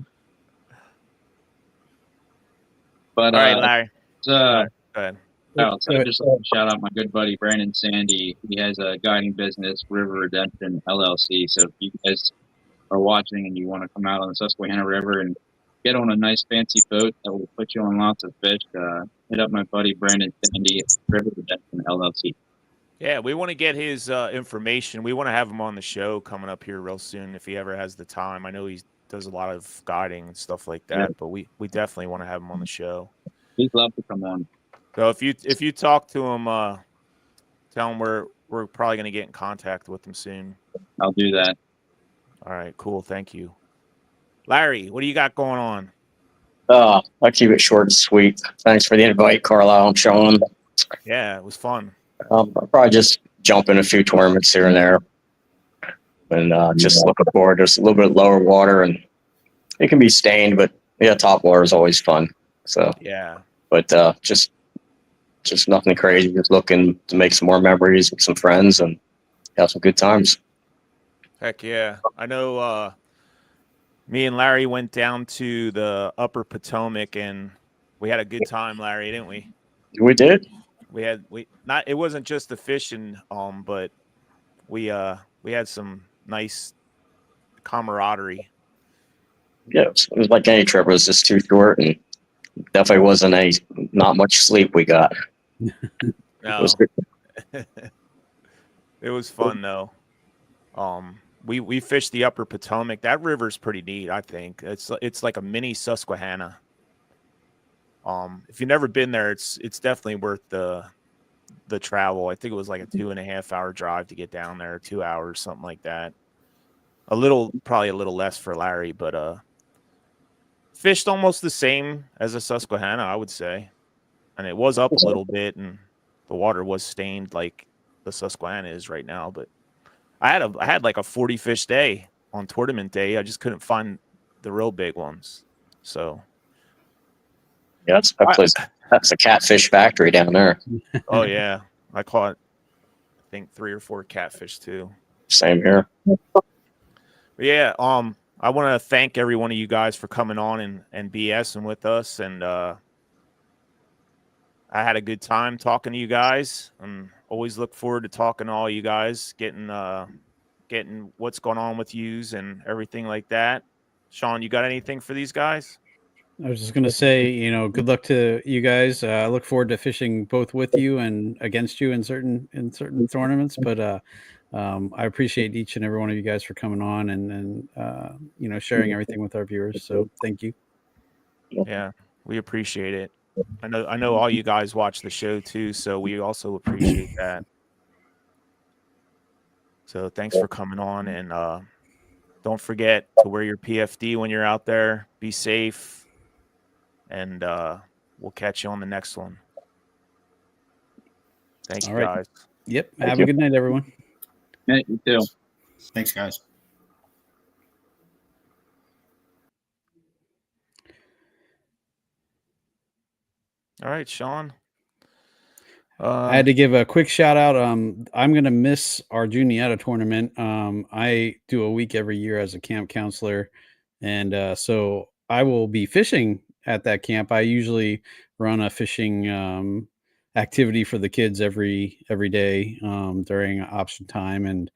But All right, Larry. go ahead. So I just want to shout out my good buddy Brandon Sandy. He has a guiding business, River Redemption LLC. So if you guys are watching and you want to come out on the Susquehanna River and get on a nice fancy boat that will put you on lots of fish, hit up my buddy Brandon Sandy, River Redemption LLC. Yeah, we want to get his information. We want to have him on the show coming up here real soon if he ever has the time. I know he does a lot of guiding and stuff like that, but we definitely want to have him on the show. He'd love to come on. So if you talk to him, tell him we're probably going to get in contact with him soon. I'll do that. All right, cool. Thank you. Larry, what do you got going on? I'll keep it short and sweet. Thanks for the invite, Carlisle and Sean. Yeah, it was fun. I'll probably just jump in a few tournaments here and there. And just looking forward to just a little bit lower water, and it can be stained, but yeah, top water is always fun. So yeah, but just nothing crazy. Just looking to make some more memories with some friends and have some good times. Heck yeah. I know me and Larry went down to the Upper Potomac and we had a good time, Larry, didn't we? We did. It wasn't just the fishing, but we had some nice camaraderie. Yeah, it was like any trip. It was just too short, and definitely wasn't not much sleep we got. No. It was good. It was fun though. We fished the Upper Potomac. That river's pretty neat, I think. It's like a mini Susquehanna. If you've never been there, it's definitely worth the travel. I think it was like a 2.5 hour drive to get down there, 2 hours, something like that. Probably a little less for Larry, but fished almost the same as a Susquehanna, I would say. And it was up a little bit, and the water was stained like the Susquehanna is right now. But I had like a 40 fish day on tournament day. I just couldn't find the real big ones. So yeah, that's a catfish factory down there. Oh yeah, I caught I think 3 or 4 catfish too. Same here. But yeah, I want to thank every one of you guys for coming on and BSing with us, and I had a good time talking to you guys, and always look forward to talking to all you guys, getting what's going on with yous and everything like that. Sean, you got anything for these guys? I was just going to say, good luck to you guys. I look forward to fishing both with you and against you in certain tournaments. But I appreciate each and every one of you guys for coming on and sharing everything with our viewers. So thank you. Yeah, we appreciate it. I know all you guys watch the show too, so we also appreciate that. So thanks for coming on, and don't forget to wear your PFD when you're out there. Be safe, and we'll catch you on the next one. Thank you, guys. Yep. Have a good night, everyone. Yeah, you too. Thanks, guys. All right, Sean. I had to give a quick shout out. I'm going to miss our Juniata tournament. I do a week every year as a camp counselor. And so I will be fishing at that camp. I usually run a fishing activity for the kids every day during option time. And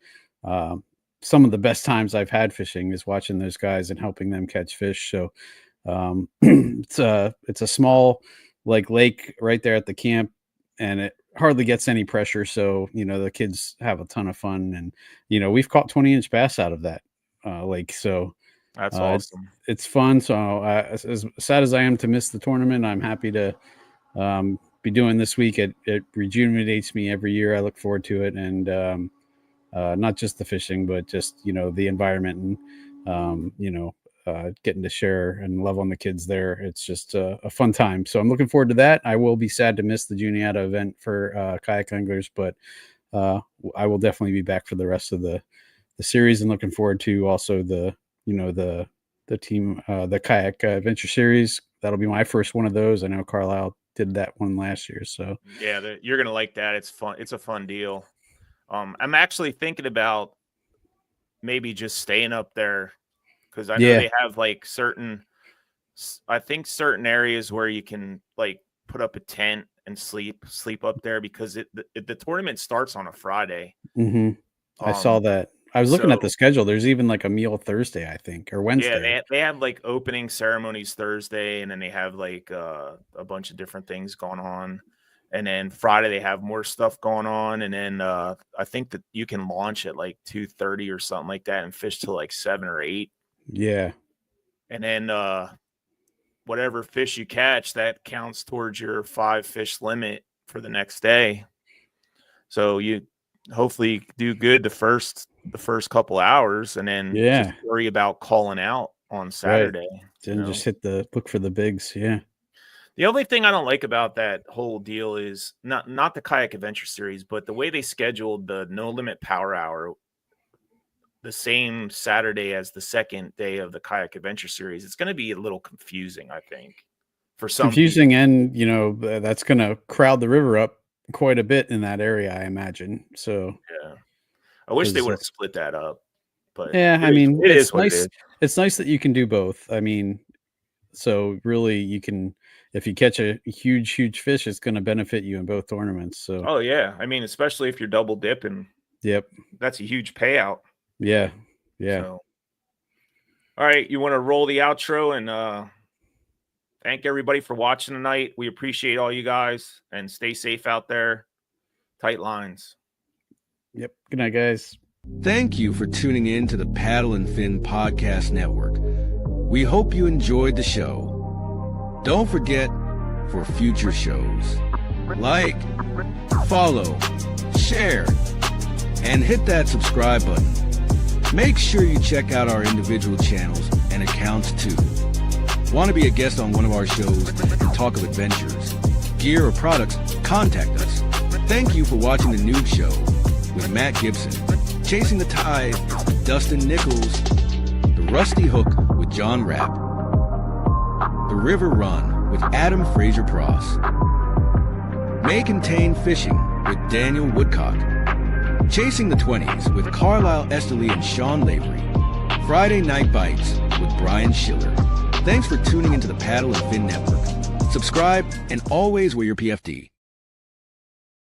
some of the best times I've had fishing is watching those guys and helping them catch fish. So it's a small lake right there at the camp, and it hardly gets any pressure. So, the kids have a ton of fun, and, we've caught 20-inch bass out of that lake. So that's awesome. It's fun. So as sad as I am to miss the tournament, I'm happy to be doing this week. It rejuvenates me every year. I look forward to it. And not just the fishing, but just, the environment and, getting to share and love on the kids there. It's just a fun time. So I'm looking forward to that. I will be sad to miss the Juniata event for kayak anglers, but I will definitely be back for the rest of the series, and looking forward to also the team, the kayak adventure series. That'll be my first one of those. I know Carlisle did that one last year, so yeah, you're gonna like that. It's fun. It's a fun deal. I'm actually thinking about maybe just staying up there, because I know they have like certain areas where you can like put up a tent and sleep up there, because the tournament starts on a Friday. Mm-hmm. I saw that. I was looking at the schedule. There's even like a meal Thursday, I think, or Wednesday. Yeah, they have like opening ceremonies Thursday, and then they have like a bunch of different things going on. And then Friday they have more stuff going on. And then I think that you can launch at like 2:30 or something like that and fish till like 7 or 8. Yeah. And then whatever fish you catch, that counts towards your 5 fish limit for the next day. So you hopefully do good the first couple hours, and then just worry about calling out on Saturday. Right. Then just look for the bigs. Yeah. The only thing I don't like about that whole deal is not the Kayak Adventure Series, but the way they scheduled the No Limit Power Hour the same Saturday as the second day of the Kayak Adventure Series. It's going to be a little confusing, I think, for some confusing people. And that's going to crowd the river up quite a bit in that area, I imagine. So yeah, I wish they would have split that up, but yeah, I mean, it's nice. It's nice that you can do both. I mean, so really you can, if you catch a huge fish, it's going to benefit you in both tournaments. So, oh yeah. I mean, especially if you're double dipping. Yep. That's a huge payout. Yeah. Yeah. So, all right. You want to roll the outro and, thank everybody for watching tonight. We appreciate all you guys, and stay safe out there. Tight lines. Yep. Good night, guys. Thank you for tuning in to the Paddle and Fin Podcast Network. We hope you enjoyed the show. Don't forget, for future shows, like, follow, share, and hit that subscribe button. Make sure you check out our individual channels and accounts too. Want to be a guest on one of our shows and talk of adventures, gear, or products? Contact us. Thank you for watching The Noob Show with Matt Gibson, Chasing the Tide with Dustin Nichols, The Rusty Hook with John Rapp, The River Run with Adam Fraser Pross, May Contain Fishing with Daniel Woodcock, Chasing the 20s with Carlisle Esterly and Sean Lavery, Friday Night Bites with Brian Schiller. Thanks for tuning into the Paddle and Fin Network. Subscribe and always wear your PFD.